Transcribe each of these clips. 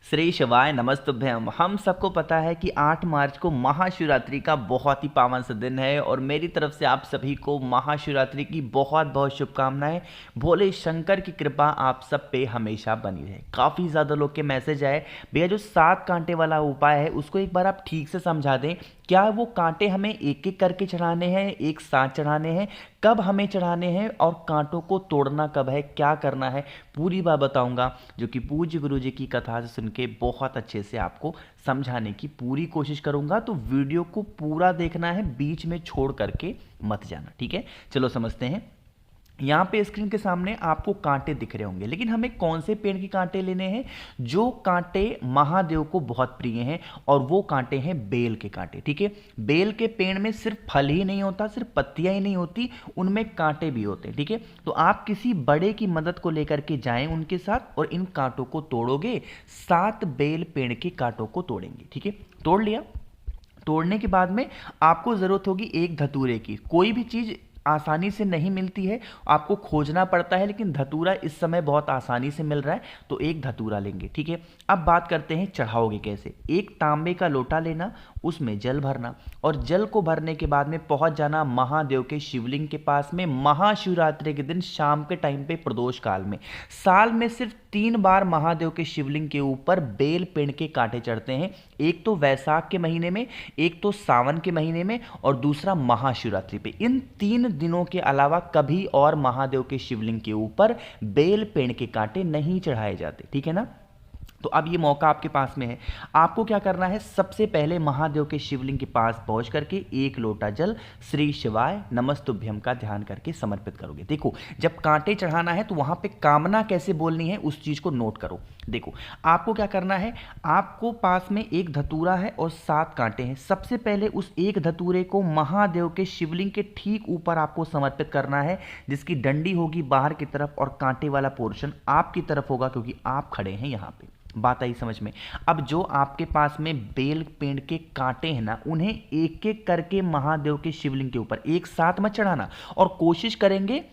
श्री शिवाय नमस्तुभ्यम। हम सबको पता है कि 8 मार्च को महाशिवरात्रि का बहुत ही पावन सा दिन है और मेरी तरफ से आप सभी को महाशिवरात्रि की बहुत बहुत शुभकामनाएं। भोले शंकर की कृपा आप सब पे हमेशा बनी रहे। काफ़ी ज़्यादा लोग के मैसेज आए, भैया जो 7 कांटे वाला उपाय है उसको एक बार आप ठीक से समझा दें। क्या वो कांटे हमें एक एक करके चढ़ाने हैं, एक साथ चढ़ाने हैं, कब हमें चढ़ाने हैं और कांटों को तोड़ना कब है, क्या करना है, पूरी बात बताऊंगा, जो कि पूज्य गुरु जी की कथा से सुन के बहुत अच्छे से आपको समझाने की पूरी कोशिश करूंगा। तो वीडियो को पूरा देखना है, बीच में छोड़ करके मत जाना, ठीक है। चलो समझते हैं। यहाँ पे स्क्रीन के सामने आपको कांटे दिख रहे होंगे, लेकिन हमें कौन से पेड़ के कांटे लेने हैं? जो कांटे महादेव को बहुत प्रिय हैं, और वो कांटे हैं बेल के कांटे, ठीक है। बेल के पेड़ में सिर्फ फल ही नहीं होता, सिर्फ पत्तियां ही नहीं होती, उनमें कांटे भी होते हैं, ठीक है। तो आप किसी बड़े की मदद को लेकर के जाएं उनके साथ और इन कांटों को तोड़ोगे। 7 बेल पेड़ के कांटों को तोड़ेंगे, ठीक है। तोड़ लिया। तोड़ने के बाद में आपको ज़रूरत होगी एक धतूरे की। कोई भी चीज़ आसानी से नहीं मिलती है, आपको खोजना पड़ता है, लेकिन धतूरा इस समय बहुत आसानी से मिल रहा है, तो एक धतूरा लेंगे, ठीक है। अब बात करते हैं चढ़ाओगे कैसे। एक तांबे का लोटा लेना, उसमें जल भरना और जल को भरने के बाद में पहुंच जाना महादेव के शिवलिंग के पास में महाशिवरात्रि के दिन शाम के टाइम पे प्रदोष काल में। साल में सिर्फ 3 बार महादेव के शिवलिंग के ऊपर बेल पेड़ के कांटे चढ़ते हैं। एक तो वैशाख के महीने में, एक तो सावन के महीने में, और दूसरा महाशिवरात्रि पे। इन 3 दिनों के अलावा कभी और महादेव के शिवलिंग के ऊपर बेल पेड़ के कांटे नहीं चढ़ाए जाते, ठीक है ना। तो अब ये मौका आपके पास में है। आपको क्या करना है? सबसे पहले महादेव के शिवलिंग के पास पहुंच करके एक लोटा जल श्री शिवाय नमस्तुभ्यम का ध्यान करके समर्पित करोगे। देखो, जब कांटे चढ़ाना है तो वहां पे कामना कैसे बोलनी है उस चीज को नोट करो। देखो, आपको क्या करना है, आपको पास में एक धतूरा है और 7 कांटे हैं। सबसे पहले उस एक धतूरे को महादेव के शिवलिंग के ठीक ऊपर आपको समर्पित करना है, जिसकी डंडी होगी बाहर की तरफ और कांटे वाला पोर्शन आपकी तरफ होगा, क्योंकि आप खड़े हैं यहाँ पे। बात आई समझ में? अब जो आपके पास में बेल पेड़ के कांटे हैं ना, उन्हें एक एक करके महादेव के शिवलिंग के ऊपर एक साथ मत चढ़ाना, और कोशिश करेंगे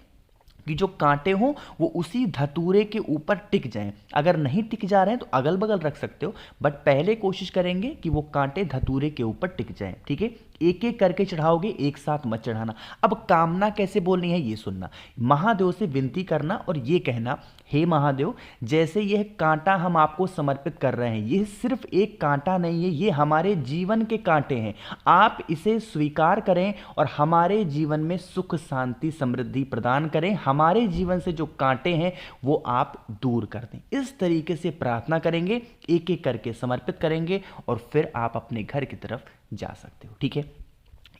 कि जो कांटे हों वो उसी धतूरे के ऊपर टिक जाएं। अगर नहीं टिक जा रहे हैं तो अगल बगल रख सकते हो, बट पहले कोशिश करेंगे कि वो कांटे धतूरे के ऊपर टिक जाएं, ठीक है। एक एक करके चढ़ाओगे, एक साथ मत चढ़ाना। अब कामना कैसे बोलनी है ये सुनना। महादेव से विनती करना और ये कहना, हे महादेव, जैसे यह कांटा हम आपको समर्पित कर रहे हैं, ये सिर्फ एक कांटा नहीं है, ये हमारे जीवन के कांटे हैं। आप इसे स्वीकार करें और हमारे जीवन में सुख शांति समृद्धि प्रदान करें। हमारे जीवन से जो कांटे हैं वो आप दूर कर दें। इस तरीके से प्रार्थना करेंगे, एक एक करके समर्पित करेंगे और फिर आप अपने घर की तरफ जा सकते हो, ठीक है।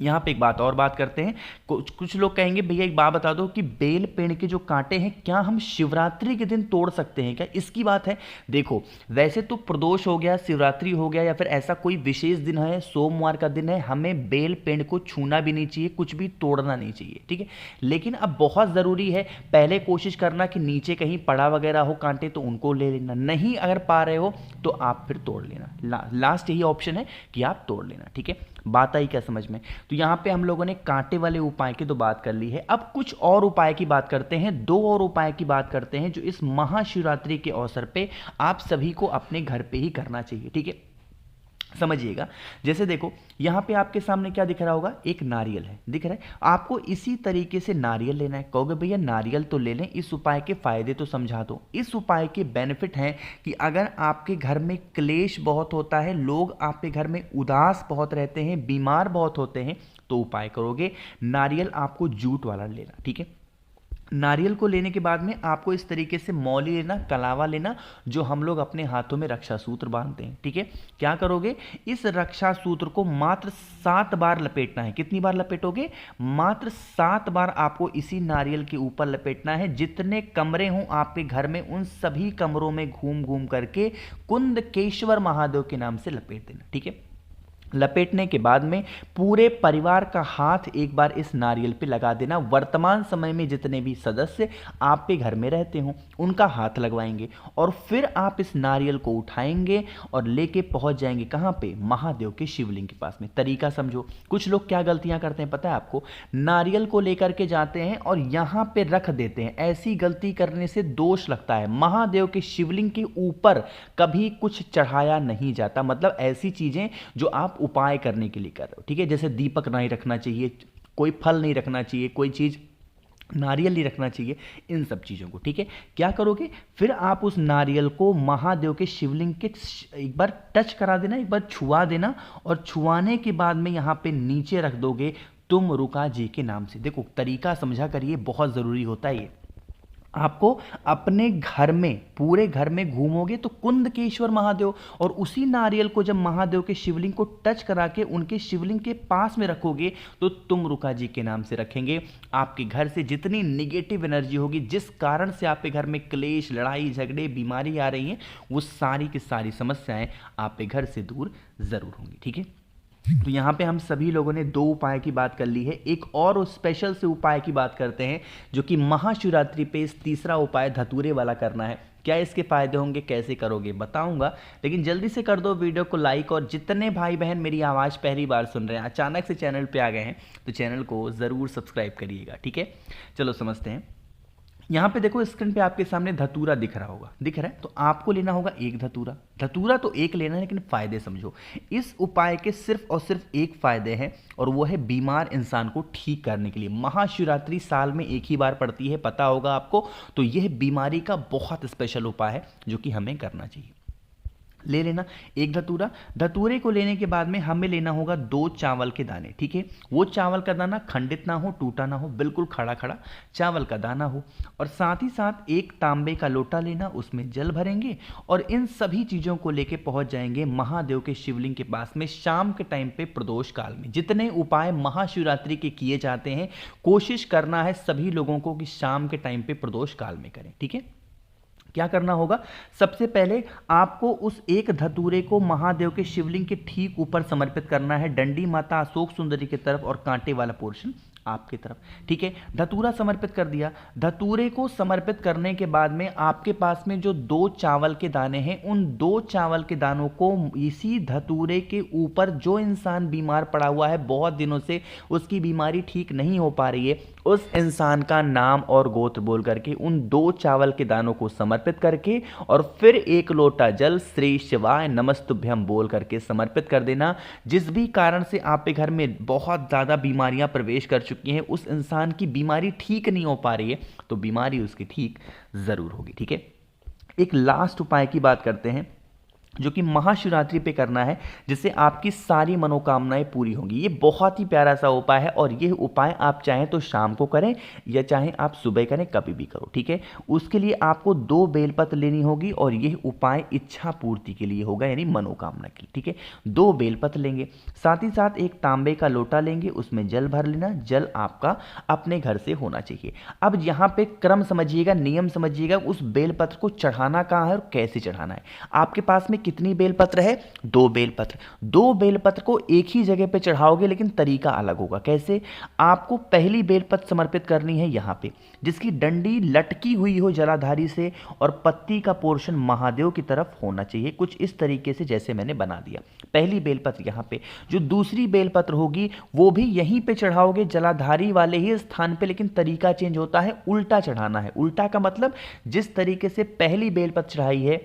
यहाँ पे एक बात और बात करते हैं। कुछ लोग कहेंगे, भैया एक बात बता दो कि बेल पेड़ के जो कांटे हैं क्या हम शिवरात्रि के दिन तोड़ सकते हैं क्या? इसकी बात है। देखो, वैसे तो प्रदोष हो गया, शिवरात्रि हो गया, या फिर ऐसा कोई विशेष दिन है, सोमवार का दिन है, हमें बेल पेड़ को छूना भी नहीं चाहिए, कुछ भी तोड़ना नहीं चाहिए, ठीक है। लेकिन अब बहुत ज़रूरी है, पहले कोशिश करना कि नीचे कहीं पड़ा वगैरह हो कांटे तो उनको ले लेना, नहीं अगर पा रहे हो तो आप फिर तोड़ लेना। लास्ट यही ऑप्शन है कि आप तोड़ लेना, ठीक है। बात आई क्या समझ में? तो यहाँ पे हम लोगों ने कांटे वाले उपाय की तो बात कर ली है। अब कुछ और उपाय की बात करते हैं, 2 और उपाय की बात करते हैं जो इस महाशिवरात्रि के अवसर पे आप सभी को अपने घर पे ही करना चाहिए, ठीक है। समझिएगा। जैसे देखो, यहाँ पे आपके सामने क्या दिख रहा होगा, एक नारियल है, दिख रहा है आपको। इसी तरीके से नारियल लेना है। कहोगे भैया नारियल तो ले लें, इस उपाय के फायदे तो समझा दो। इस उपाय के बेनिफिट हैं कि अगर आपके घर में क्लेश बहुत होता है, लोग आपके घर में उदास बहुत रहते हैं, बीमार बहुत होते हैं, तो उपाय करोगे नारियल आपको जूट वाला लेना, ठीक है। नारियल को लेने के बाद में आपको इस तरीके से मौली लेना, कलावा लेना, जो हम लोग अपने हाथों में रक्षा सूत्र बांधते हैं, ठीक है। क्या करोगे, इस रक्षा सूत्र को मात्र 7 बार लपेटना है। कितनी बार लपेटोगे? मात्र 7 बार आपको इसी नारियल के ऊपर लपेटना है। जितने कमरे हों आपके घर में, उन सभी कमरों में घूम घूम करके कुंदकेश्वर महादेव के नाम से लपेट देना, ठीक है। लपेटने के बाद में पूरे परिवार का हाथ एक बार इस नारियल पे लगा देना। वर्तमान समय में जितने भी सदस्य आप पे घर में रहते हो उनका हाथ लगवाएंगे और फिर आप इस नारियल को उठाएंगे और लेके पहुंच जाएंगे कहाँ पे, महादेव के शिवलिंग के पास में। तरीका समझो। कुछ लोग क्या गलतियां करते हैं पता है आपको, नारियल को लेकर के जाते हैं और यहां पे रख देते हैं। ऐसी गलती करने से दोष लगता है। महादेव के शिवलिंग के ऊपर कभी कुछ चढ़ाया नहीं जाता, मतलब ऐसी चीजें जो आप उपाय करने के लिए कर रहे हो, ठीक है। जैसे दीपक नहीं रखना चाहिए, कोई फल नहीं रखना चाहिए, कोई चीज नारियल नहीं रखना चाहिए, इन सब चीज़ों को, ठीक है। क्या करोगे, फिर आप उस नारियल को महादेव के शिवलिंग के एक बार टच करा देना, एक बार छुआ देना और छुआने के बाद में यहाँ पे नीचे रख दोगे तुम रुका जी के नाम से। देखो तरीका समझा करिए, बहुत ज़रूरी होता है ये। आपको अपने घर में, पूरे घर में घूमोगे तो कुंदकेश्वर महादेव, और उसी नारियल को जब महादेव के शिवलिंग को टच करा के उनके शिवलिंग के पास में रखोगे तो तुम रुका जी के नाम से रखेंगे। आपके घर से जितनी निगेटिव एनर्जी होगी, जिस कारण से आपके घर में क्लेश, लड़ाई झगड़े, बीमारी आ रही हैं, वो सारी की सारी समस्याएं आपके घर से दूर जरूर होंगी, ठीक है। तो यहाँ पे हम सभी लोगों ने 2 उपाय की बात कर ली है। एक और स्पेशल से उपाय की बात करते हैं जो कि महाशिवरात्रि पे इस तीसरा उपाय धतूरे वाला करना है। क्या इसके फायदे होंगे, कैसे करोगे बताऊंगा, लेकिन जल्दी से कर दो वीडियो को लाइक। और जितने भाई बहन मेरी आवाज़ पहली बार सुन रहे हैं, अचानक से चैनल पे आ गए हैं, तो चैनल को ज़रूर सब्सक्राइब करिएगा, ठीक है। चलो समझते हैं। यहाँ पे देखो स्क्रीन पे आपके सामने धतूरा दिख रहा होगा, दिख रहा है, तो आपको लेना होगा एक धतूरा। धतूरा तो एक लेना है, लेकिन फायदे समझो। इस उपाय के सिर्फ और सिर्फ एक फायदे हैं और वो है बीमार इंसान को ठीक करने के लिए। महाशिवरात्रि साल में एक ही बार पड़ती है, पता होगा आपको, तो यह बीमारी का बहुत स्पेशल उपाय है जो कि हमें करना चाहिए। ले लेना एक धतूरा। धतूरे को लेने के बाद में हमें लेना होगा 2 चावल के दाने, ठीक है। वो चावल का दाना खंडित ना हो, टूटा ना हो, बिल्कुल खड़ा खड़ा चावल का दाना हो। और साथ ही साथ एक तांबे का लोटा लेना, उसमें जल भरेंगे और इन सभी चीज़ों को लेके पहुंच जाएंगे महादेव के शिवलिंग के पास में शाम के टाइम पे प्रदोष काल में। जितने उपाय महाशिवरात्रि के किए जाते हैं, कोशिश करना है सभी लोगों को कि शाम के टाइम पे प्रदोष काल में करें, ठीक है। क्या करना होगा, सबसे पहले आपको उस एक धतूरे को महादेव के शिवलिंग के ठीक ऊपर समर्पित करना है। डंडी माता अशोक सुंदरी की तरफ और कांटे वाला पोर्शन आपकी तरफ, ठीक है। धतूरा समर्पित कर दिया। धतूरे को समर्पित करने के बाद में आपके पास में जो 2 चावल के दाने हैं, उन 2 चावल के दानों को इसी धतूरे के ऊपर, जो इंसान बीमार पड़ा हुआ है, बहुत दिनों से उसकी बीमारी ठीक नहीं हो पा रही है, उस इंसान का नाम और गोत्र बोल करके उन 2 चावल के दानों को समर्पित करके और फिर 1 लोटा जल श्री शिवाय नमस्तुभ्यम बोल करके समर्पित कर देना। जिस भी कारण से आपके घर में बहुत ज़्यादा बीमारियां प्रवेश कर चुकी हैं, उस इंसान की बीमारी ठीक नहीं हो पा रही है, तो बीमारी उसकी ठीक ज़रूर होगी, ठीक है। एक लास्ट उपाय की बात करते हैं जो कि महाशिवरात्रि पे करना है, जिससे आपकी सारी मनोकामनाएं पूरी होंगी। ये बहुत ही प्यारा सा उपाय है और ये उपाय आप चाहें तो शाम को करें या चाहें आप सुबह करें, कभी भी करो, ठीक है। उसके लिए आपको 2 बेलपत्र लेनी होगी और यह उपाय इच्छा पूर्ति के लिए होगा, यानी मनोकामना की, ठीक है। 2 बेलपत्र लेंगे, साथ ही साथ एक तांबे का लोटा लेंगे, उसमें जल भर लेना। जल आपका अपने घर से होना चाहिए। अब यहाँ पे क्रम समझिएगा, नियम समझिएगा, उस बेलपत्र को चढ़ाना कहाँ है और कैसे चढ़ाना है। आपके पास में कितनी बेलपत्र है, 2 बेलपत्र। 2 बेलपत्र को एक ही जगह पे चढ़ाओगे, लेकिन तरीका अलग होगा। कैसे, आपको पहली बेलपत्र समर्पित करनी है यहाँ पे, जिसकी डंडी लटकी हुई हो जलाधारी से और पत्ती का पोर्शन महादेव की तरफ होना चाहिए, कुछ इस तरीके से जैसे मैंने बना दिया। पहली बेलपत्र यहाँ पे, जो दूसरी बेलपत्र होगी वो भी यहीं पे चढ़ाओगे, जलाधारी वाले ही स्थान पे, लेकिन तरीका चेंज होता है, उल्टा चढ़ाना है। उल्टा का मतलब जिस तरीके से पहली बेलपत्र चढ़ाई है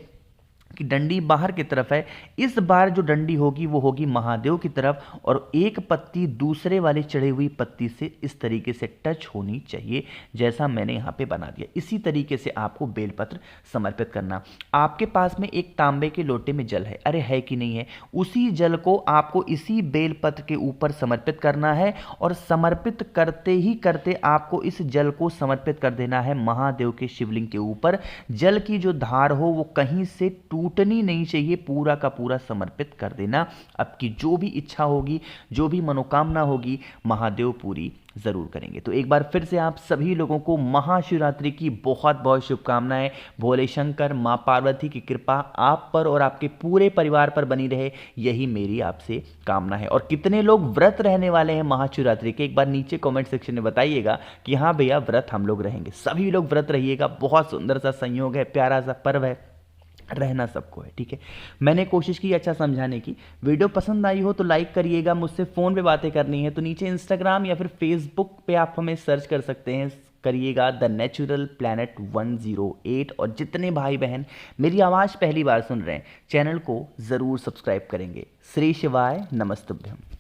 कि डंडी बाहर की तरफ है, इस बार जो डंडी होगी वो होगी महादेव की तरफ और एक पत्ती दूसरे वाली चढ़ी हुई पत्ती से इस तरीके से टच होनी चाहिए, जैसा मैंने यहाँ पे बना दिया। इसी तरीके से आपको बेलपत्र समर्पित करना। आपके पास में एक तांबे के लोटे में जल है, अरे है कि नहीं है, उसी जल को आपको इसी बेलपत्र के ऊपर समर्पित करना है और समर्पित करते ही करते आपको इस जल को समर्पित कर देना है महादेव के शिवलिंग के ऊपर। जल की जो धार हो वो कहीं से टूट टूटनी नहीं चाहिए, पूरा का पूरा समर्पित कर देना। आपकी जो भी इच्छा होगी, जो भी मनोकामना होगी, महादेव पूरी ज़रूर करेंगे। तो एक बार फिर से आप सभी लोगों को महाशिवरात्रि की बहुत बहुत शुभकामनाएं। भोले शंकर, माँ पार्वती की कृपा आप पर और आपके पूरे परिवार पर बनी रहे, यही मेरी आपसे कामना है। और कितने लोग व्रत रहने वाले हैं महाशिवरात्रि के, एक बार नीचे कमेंट सेक्शन में बताइएगा कि हाँ भैया व्रत हम लोग रहेंगे। सभी लोग व्रत रहिएगा, बहुत सुंदर सा संयोग है, प्यारा सा पर्व है, रहना सबको है, ठीक है। मैंने कोशिश की अच्छा समझाने की। वीडियो पसंद आई हो तो लाइक करिएगा। मुझसे फ़ोन पे बातें करनी है तो नीचे इंस्टाग्राम या फिर फेसबुक पे आप हमें सर्च कर सकते हैं, करिएगा द नेचुरल प्लैनेट 108। और जितने भाई बहन मेरी आवाज़ पहली बार सुन रहे हैं, चैनल को ज़रूर सब्सक्राइब करेंगे। श्री शिवाय, नमस्तुभ्यम।